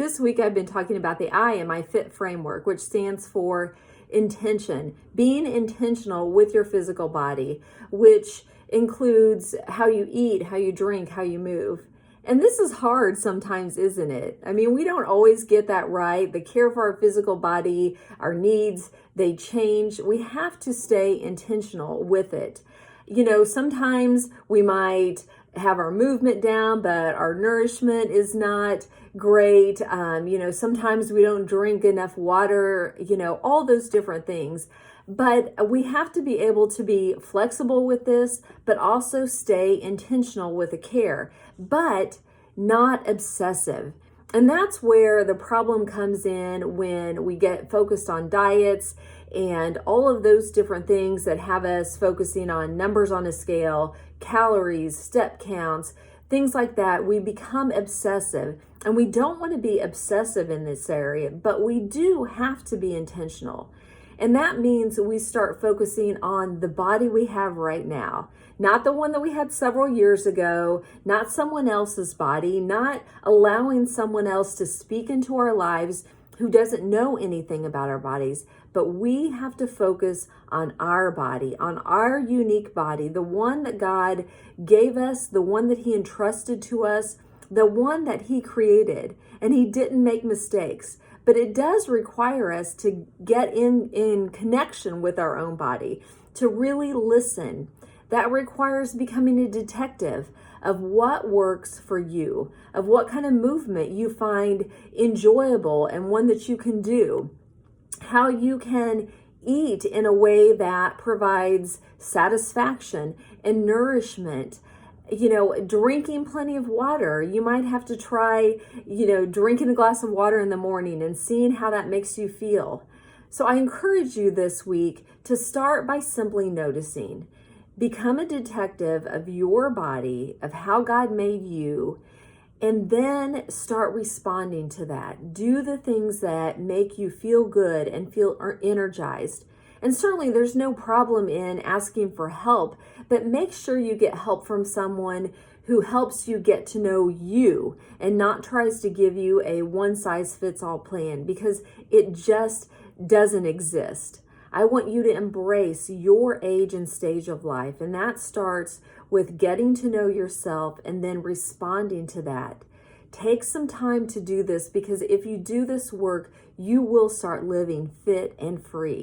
This week I've been talking about the I in my FITT Framework, which stands for intention, being intentional with your physical body, which includes how you eat, how you drink, how you move. And this is hard sometimes, isn't it? I mean, we don't always get that right. The care for our physical body, our needs, they change. We have to stay intentional with it. You know, sometimes we might have our movement down, but our nourishment is not great. Sometimes we don't drink enough water, all those different things. But we have to be able to be flexible with this, but also stay intentional with the care, but not obsessive. And that's where the problem comes in when we get focused on diets and all of those different things that have us focusing on numbers on a scale, calories, step counts, things like that. We become obsessive, and we don't want to be obsessive in this area, but we do have to be intentional. And that means we start focusing on the body we have right now, not the one that we had several years ago, not someone else's body, not allowing someone else to speak into our lives who doesn't know anything about our bodies. But we have to focus on our body, on our unique body, the one that God gave us, the one that He entrusted to us, the one that He created, and He didn't make mistakes. But it does require us to get in connection with our own body, to really listen. That requires becoming a detective of what works for you, of what kind of movement you find enjoyable and one that you can do, how you can eat in a way that provides satisfaction and nourishment. Drinking plenty of water. You might have to try, drinking a glass of water in the morning and seeing how that makes you feel. So I encourage you this week to start by simply noticing. Become a detective of your body, of how God made you, and then start responding to that. Do the things that make you feel good and feel energized. And certainly there's no problem in asking for help, but make sure you get help from someone who helps you get to know you and not tries to give you a one-size-fits-all plan, because it just doesn't exist. I want you to embrace your age and stage of life, and that starts with getting to know yourself and then responding to that. Take some time to do this, because if you do this work, you will start living fit and free.